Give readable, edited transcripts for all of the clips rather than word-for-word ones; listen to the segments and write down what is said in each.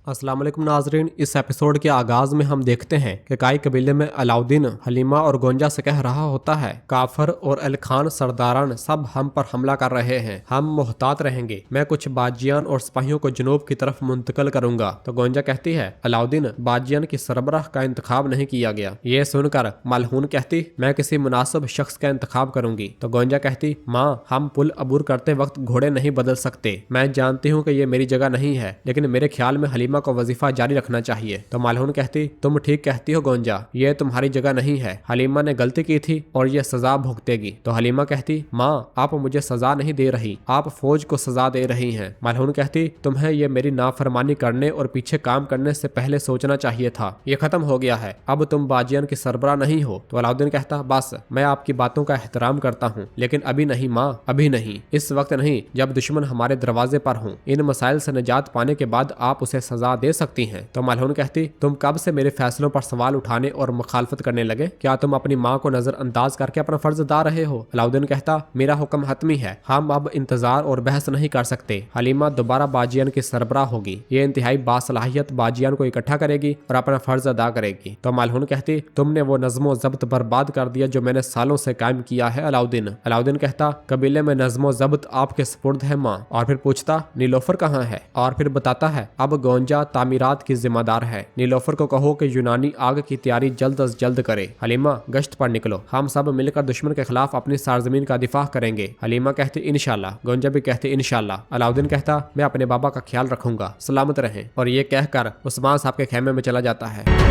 अस्सलाम वालेकुम नाजरीन। इस एपिसोड के आगाज में हम देखते हैं कि काई कबीले में अलाउद्दीन हलीमा और गोंजा से कह रहा होता है, काफर और अल खान सरदारान सब हम पर हमला कर रहे हैं, हम मोहतात रहेंगे। मैं कुछ बाजियान और सिपाहियों को जनूब की तरफ मुंतकिल करूंगा। तो गोंजा कहती है, अलाउद्दीन बाजियान की सरबराह का इंतखाब नहीं किया गया। ये सुनकर मलहून कहती, मैं किसी मुनासिब शख्स का इंतखाब करूंगी। तो गोंजा कहती, माँ हम पुल अबूर करते वक्त घोड़े नहीं बदल सकते। मैं जानती हूँ कि ये मेरी जगह नहीं है, लेकिन मेरे ख्याल में हलीमा को वजीफा जारी रखना चाहिए। तो मालहून कहती, तुम ठीक कहती हो गोंजा, ये तुम्हारी जगह नहीं है। हलीमा ने गलती की थी और ये सजा भुगतेगी। तो हलीमा कहती, माँ आप मुझे सजा नहीं दे रही, आप फौज को सजा दे रही हैं। मालहून कहती, तुम्हें ये मेरी नाफरमानी करने और पीछे काम करने से पहले सोचना चाहिए था। ये खत्म हो गया है, अब तुम बाजियान की सरबराह नहीं हो। तो अलाउद्दीन कहता, बस मैं आपकी बातों का एहतराम करता हूँ, लेकिन अभी नहीं माँ, अभी नहीं, इस वक्त नहीं जब दुश्मन हमारे दरवाजे पर हों। इन मसाइल से निजात पाने के बाद आप उसे सजा दे सकती हैं। तो मलहून कहती, तुम कब से मेरे फैसलों पर सवाल उठाने और मुखालफत करने लगे? क्या तुम अपनी माँ को नजरअंदाज करके अपना फर्ज अदा रहे हो? अलाउद्दीन कहता, मेरा हुक्म हतमी है, हम अब इंतजार और बहस नहीं कर सकते। हलीमा दोबारा बाजियान की सरबराह होगी, ये इंतहाई बासलाहियत बाजियान को इकट्ठा करेगी और अपना फर्ज अदा करेगी। तो मलहून कहती, तुमने वो नज़्मो ज़ब्त बर्बाद कर दिया जो मैंने सालों से कायम किया है अलाउद्दीन। अलाउद्दीन कहता, कबीले में नज़्मो ज़ब्त आपके सुपुर्द है माँ। और फिर पूछता, नीलोफर कहाँ है? और फिर बताता है, अब गोंजा तामीरात की जिम्मेदार है। नीलोफर को कहो कि यूनानी आग की तैयारी जल्द अज जल्द करे। हलीमा गश्त पर निकलो, हम सब मिलकर दुश्मन के खिलाफ अपनी सारजमीन का दिफा करेंगे। हलीमा कहती, इंशाल्लाह। गोंजा भी कहती, इंशाल्लाह। अलाउद्दीन कहता, मैं अपने बाबा का ख्याल रखूंगा, सलामत रहें। और ये कहकर उस्मान साहब के खेमे में चला जाता है।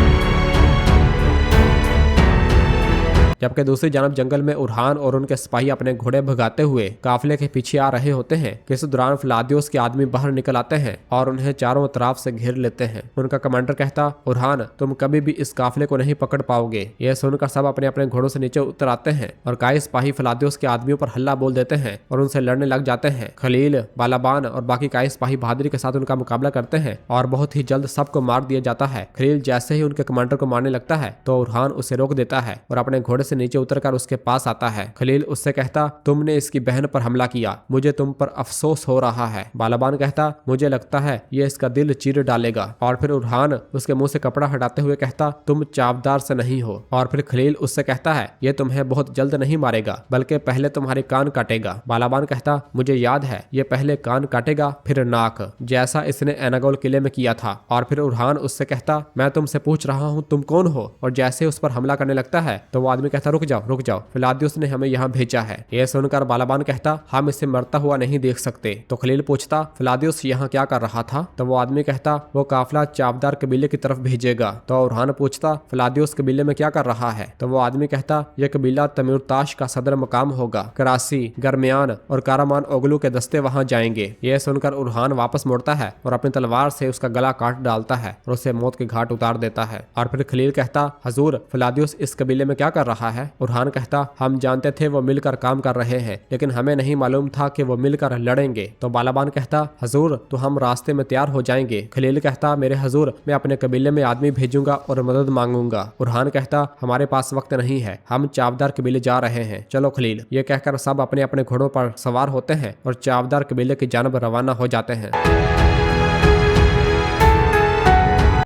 जबकि दूसरी जानब जंगल में उरहान और उनके सिपाही अपने घोड़े भगाते हुए काफिले के पीछे आ रहे होते हैं कि इस दौरान फ्लादियोस के आदमी बाहर निकल आते हैं और उन्हें चारों तरफ से घेर लेते हैं। उनका कमांडर कहता, उरहान तुम कभी भी इस काफिले को नहीं पकड़ पाओगे। यह सुनकर सब अपने अपने घोड़ों से नीचे उतर आते हैं और कई सिपाही फ्लादियोस के आदमियों पर हल्ला बोल देते हैं और उनसे लड़ने लग जाते हैं। खलील, बालाबान और बाकी कई सिपाही बहादुरी के साथ उनका मुकाबला करते हैं और बहुत ही जल्द सबको मार दिया जाता है। खलील जैसे ही उनके कमांडर को मारने लगता है तो उरहान उसे रोक देता है और अपने घोड़े से नीचे उतरकर उसके पास आता है। खलील उससे कहता, तुमने इसकी बहन पर हमला किया, मुझे तुम पर अफसोस हो रहा है। बालाबान कहता, मुझे लगता है ये इसका दिल चीर डालेगा। और फिर उरहान उसके मुंह से कपड़ा हटाते हुए कहता, तुम चावदार से नहीं हो। और फिर खलील उससे कहता है, ये तुम्हें बहुत जल्द नहीं मारेगा, बल्कि पहले तुम्हारे कान काटेगा। बालाबान कहता, मुझे याद है, ये पहले कान काटेगा फिर नाक, जैसा इसने एनागोल किले में किया था। और फिर उरहान उससे कहता, मैं तुमसे पूछ रहा हूँ तुम कौन हो? और जैसे उस पर हमला करने लगता है तो वो आदमी कहता, रुक जाओ रुक जाओ, फ्लादियोस ने हमें यहाँ भेजा है। यह सुनकर बालाबान कहता, हम इसे मरता हुआ नहीं देख सकते। तो खलील पूछता, फ्लादियोस यहाँ क्या कर रहा था? तो वो आदमी कहता, वो काफिला चावदार कबीले की तरफ भेजेगा। तो उरहान पूछता, फ्लादियोस कबीले में क्या कर रहा है? तो वो आदमी कहता, यह कबीला तमीरताश का सदर मकाम होगा, करासी, गरमियान और कारामान ओगलू के दस्ते वहाँ जाएंगे। यह सुनकर उरहान वापस मुड़ता है और अपनी तलवार से उसका गला काट डालता है और उसे मौत के घाट उतार देता है। और फिर खलील कहता, हजूर फ्लादियोस इस कबीले में क्या कर रहा है? उरहान कहता, हम जानते थे वो मिलकर काम कर रहे हैं, लेकिन हमें नहीं मालूम था कि वो मिलकर लड़ेंगे। तो बालाबान कहता, हजूर तो हम रास्ते में तैयार हो जाएंगे। खलील कहता, मेरे हजूर मैं अपने कबीले में आदमी भेजूंगा और मदद मांगूंगा। उरहान कहता, हमारे पास वक्त नहीं है, हम चावदार कबीले जा रहे हैं, चलो खलील। ये कहकर सब अपने अपने घोड़ों पर सवार होते हैं और चावदार कबीले की जानब रवाना हो जाते हैं।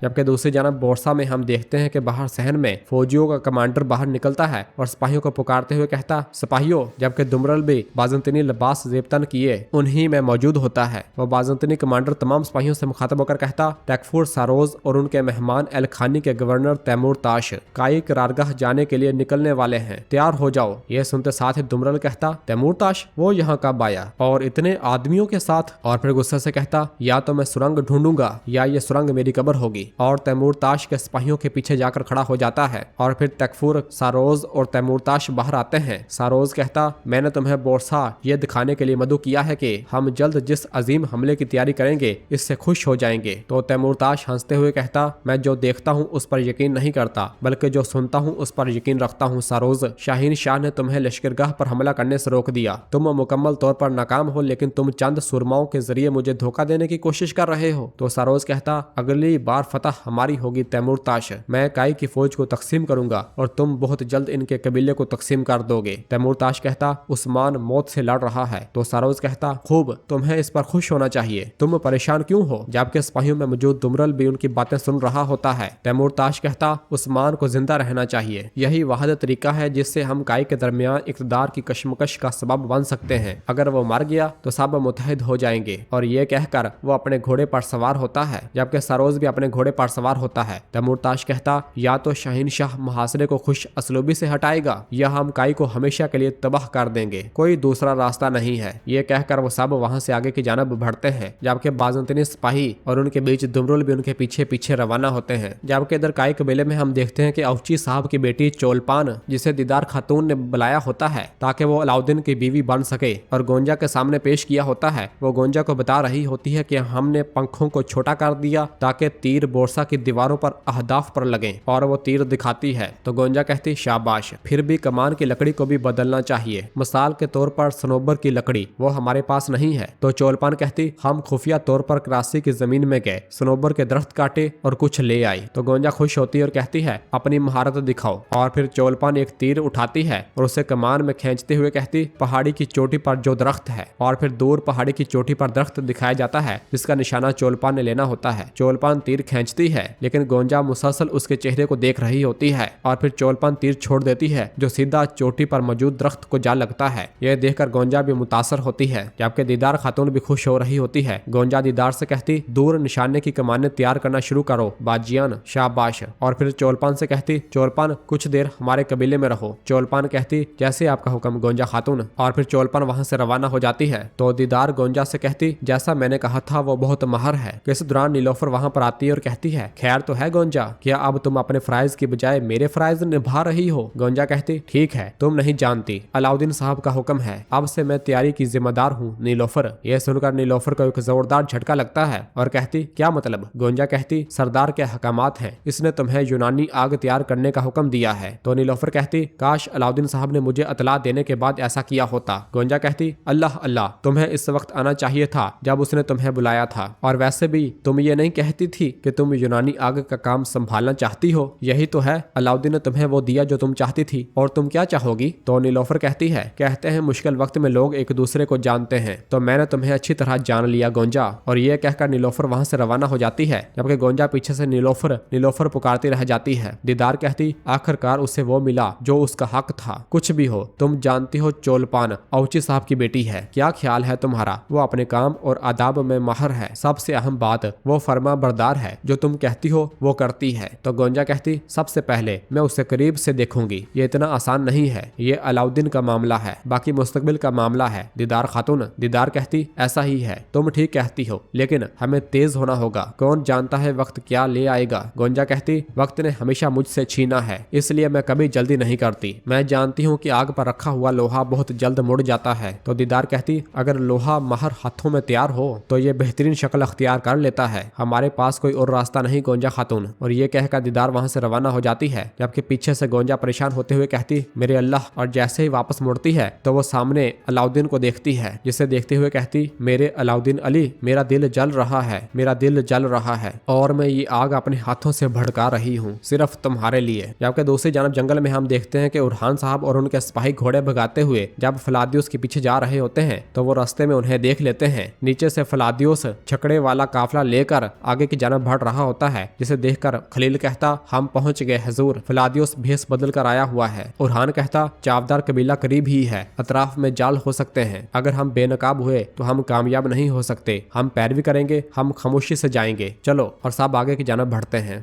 जबकि दूसरी जानब बोरसा में हम देखते हैं कि बाहर सहन में फौजियों का कमांडर बाहर निकलता है और सिपाहियों को पुकारते हुए कहता, सिपाहियों, जबकि दुमरल भी बाजंतनी लिबास जेबतन किए उन्हीं में मौजूद होता है। वो बाजंतनी कमांडर तमाम सिपाहियों से मुखातब होकर कहता, टैकफुर सारोज और उनके मेहमान एल खानी के गवर्नर तैमूर ताश काई करारगाह जाने के लिए निकलने वाले हैं, तैयार हो जाओ। ये सुनते साथ ही दुमरल कहता, तैमूर ताश वो यहाँ कब आया और इतने आदमियों के साथ? और फिर गुस्से से कहता, या तो मैं सुरंग ढूंढूंगा या ये सुरंग मेरी कब्र होगी। और तैमूर ताश के सिपाहियों के पीछे जाकर खड़ा हो जाता है। और फिर तकफूर, सारोज और तैमूर ताश बाहर आते हैं। सारोज कहता, मैंने तुम्हें बोरसा ये दिखाने के लिए मदऊ किया है कि हम जल्द जिस अजीम हमले की तैयारी करेंगे इससे खुश हो जाएंगे। तो तैमूर ताश हंसते हुए कहता, मैं जो देखता हूँ उस पर यकीन नहीं करता, बल्कि जो सुनता हूँ उस पर यकीन रखता हूँ। सारोज, शाहीन शाह ने तुम्हें लश्करगाह पर हमला करने से रोक दिया। तुम मुकम्मल तौर पर नाकाम हो, लेकिन तुम चंद सुरमाओं के जरिए मुझे धोखा देने की कोशिश कर रहे हो। तो सारोज कहता, अगली बार फतह हमारी होगी तैमूरताश। मैं काई की फौज को तकसीम करूंगा और तुम बहुत जल्द इनके कबीले को तकसीम कर दोगे। तैमूरताश कहता, उस्मान मौत से लड़ रहा है। तो सरोज कहता, खूब, तुम्हें इस पर खुश होना चाहिए। तुम परेशान क्यों हो, जबकि सिपाहियों में मौजूद दुमरल भी उनकी बातें सुन रहा होता है। तैमूरताश कहता, उस्मान को जिंदा रहना चाहिए। यही वाहिद तरीका है जिससे हम काई के दरमियान इक़्तिदार की कशमकश का सबब बन सकते हैं। अगर वो मर गया तो सब मुत्तहिद हो जाएंगे। और ये कहकर वो अपने घोड़े पर सवार होता है, जबकि सरोज भी अपने घोड़े पर सवार होता है। तैमूरताश कहता, या तो शाहीन शाह मुहासरे को खुश असलूबी से हटाएगा या हम काई को हमेशा के लिए तबाह कर देंगे। कोई दूसरा रास्ता नहीं है। ये कहकर वो सब वहां से आगे की जानब बढ़ते हैं, जबकि बाज़ंतीनी सिपाही और उनके बीच दुमरुल भी उनके पीछे पीछे रवाना होते हैं। जबकि इधर काई कबीले में हम देखते हैं कि औची साहब की बेटी चोलपान, जिसे दीदार खातून ने बुलाया होता है ताकि वो अलाउद्दीन की बीवी बन सके और गोंजा के सामने पेश किया होता है, वो गोंजा को बता रही होती है कि हमने पंखों को छोटा कर दिया ताकि तीर बोरसा की दीवारों पर अहदाफ पर लगे, और वो तीर दिखाती है। तो गोंजा कहती, शाबाश, फिर भी कमान की लकड़ी को भी बदलना चाहिए। मिसाल के तौर पर सनोबर की लकड़ी, वो हमारे पास नहीं है। तो चोलपान कहती, हम खुफिया तौर पर करासी की जमीन में गए, सनोबर के दरख्त काटे और कुछ ले आई। तो गोंजा खुश होती है और कहती है, अपनी महारत दिखाओ। और फिर चोलपान एक तीर उठाती है और उसे कमान में खींचते हुए कहती, पहाड़ी की चोटी पर जो दरख्त है। और फिर दूर पहाड़ी की चोटी पर दरख्त दिखाया जाता है जिसका निशाना चोलपान ने लेना होता है। चोलपान तीर खींचती है, लेकिन गोंजा मुसलसल उसके चेहरे को देख रही होती है। और फिर चोलपान तीर छोड़ देती है जो सीधा चोटी पर मौजूद दरख्त को जा लगता है। यह देखकर गोंजा भी मुतासर होती है, जबकि दीदार खातून भी खुश हो रही होती है। गोंजा दीदार से कहती, दूर निशाने की कमानें तैयार करना शुरू करो बाजियान, शाबाश। और फिर चोलपान से कहती, चोलपान कुछ देर हमारे कबीले में रहो। चोलपान कहती, जैसे आपका हुक्म गोंजा खातून। और फिर चोलपान वहां से रवाना हो जाती है। तो दीदार गोंजा से कहती, जैसा मैंने कहा था वो बहुत माहिर है। इस दौरान नीलोफर वहां पर आती है और कहती है, खैर तो है गोंजा, क्या अब तुम अपने फराइज की बजाय मेरे फराइज निभा रही हो? गोंजा कहती, ठीक है, तुम नहीं जानती, अलाउद्दीन साहब का हुक्म है, अब से मैं तैयारी की जिम्मेदार हूँ नीलोफर। यह सुनकर नीलोफर को एक जोरदार झटका लगता है और कहती, क्या मतलब? गोंजा कहती, सरदार के हकामात हैं, इसने तुम्हें यूनानी आग तैयार करने का हुक्म दिया है। तो नीलोफर कहती, काश अलाउद्दीन साहब ने मुझे इतला देने के बाद ऐसा किया होता। गोंजा कहती, अल्लाह अल्लाह, तुम्हें इस वक्त आना चाहिए था जब उसने तुम्हें बुलाया था। और वैसे भी तुम ये नहीं कहती थी कि तुम यूनानी आग का काम संभालना चाहती हो? यही तो है, अलाउद्दीन ने तुम्हें वो दिया जो तुम चाहती थी, और तुम क्या चाहोगी? तो नीलोफर कहती है, कहते हैं मुश्किल वक्त में लोग एक दूसरे को जानते हैं, तो मैंने तुम्हें अच्छी तरह जान लिया गोंजा। और ये कहकर नीलोफर वहां से रवाना हो जाती है, जबकि गोंजा पीछे से नीलोफर पुकारती रह जाती है। दीदार कहती, आखिरकार उसे वो मिला जो उसका हक था। कुछ भी हो, तुम जानती हो चोलपान औची साहब की बेटी है, क्या ख्याल है तुम्हारा? वो अपने काम और आदाब में माहिर है। सबसे अहम बात, वो फर्मा बरदार है, जो तुम कहती हो वो करती है। तो गोंजा कहती, सबसे पहले मैं उसे करीब से देखूंगी। ये इतना आसान नहीं है, ये अलाउद्दीन का मामला है, बाकी मुस्तकबिल का मामला है दीदार खातून। दीदार कहती, ऐसा ही है, तुम ठीक कहती हो, लेकिन हमें तेज होना होगा, कौन जानता है वक्त क्या ले आएगा। गोंजा कहती, वक्त ने हमेशा मुझसे छीना है, इसलिए मैं कभी जल्दी नहीं करती। मैं जानती हूँ कि आग पर रखा हुआ लोहा बहुत जल्द मुड़ जाता है। तो दीदार कहती, अगर लोहा महर हाथों में तैयार हो तो ये बेहतरीन शक्ल अख्तियार कर लेता है, हमारे पास कोई और रास्ता नहीं गोंजा खातून। और ये कहकर दीदार वहां से रवाना हो जाती है, जबकि पीछे से गोंजा परेशान होते हुए कहती, मेरे अल्लाह। और जैसे ही वापस मुड़ती है तो वो सामने अलाउद्दीन को देखती है, जिसे देखते हुए कहती, मेरे अलाउद्दीन अली, मेरा दिल जल रहा है, मेरा दिल जल रहा है, और मैं ये आग अपने हाथों से भड़का रही हूँ सिर्फ तुम्हारे लिए। जबकि दूसरी जानब जंगल में हम देखते हैं कि उरहान साहब और उनके सिपाही घोड़े भगाते हुए जब फलादियोस के पीछे जा रहे होते हैं तो वो रास्ते में उन्हें देख लेते हैं। नीचे से फलादियोस छकड़े वाला काफिला लेकर आगे की जानब बढ़ रहा होता है, जिसे देखकर खलील कहता, हम पहुंच गए हुजूर, फलादियोस भेस बदल कर आया हुआ है। उरहान कहता, चावदार कबीला करीब ही है, अतराफ में जाल हो सकते हैं, अगर हम बेनकाब हुए तो हम कामयाब नहीं हो सकते, हम पैरवी करेंगे, हम खामोशी से जाएंगे, चलो। और सब आगे की जानब बढ़ते हैं।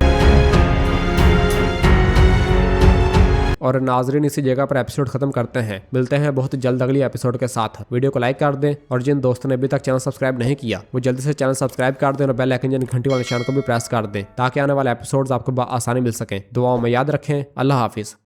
और नाजरीन, इसी जगह पर एपिसोड खत्म करते हैं। मिलते हैं बहुत जल्द अगली एपिसोड के साथ। वीडियो को लाइक कर दें और जिन दोस्तों ने अभी तक चैनल सब्सक्राइब नहीं किया वो जल्दी से चैनल सब्सक्राइब कर दें और बेल आइकन यानी घंटी वाले निशान को भी प्रेस कर दें, ताकि आने वाले एपिसोड्स आपको आसानी मिल सकें। दुआओं में याद रखें। अल्लाह हाफिज।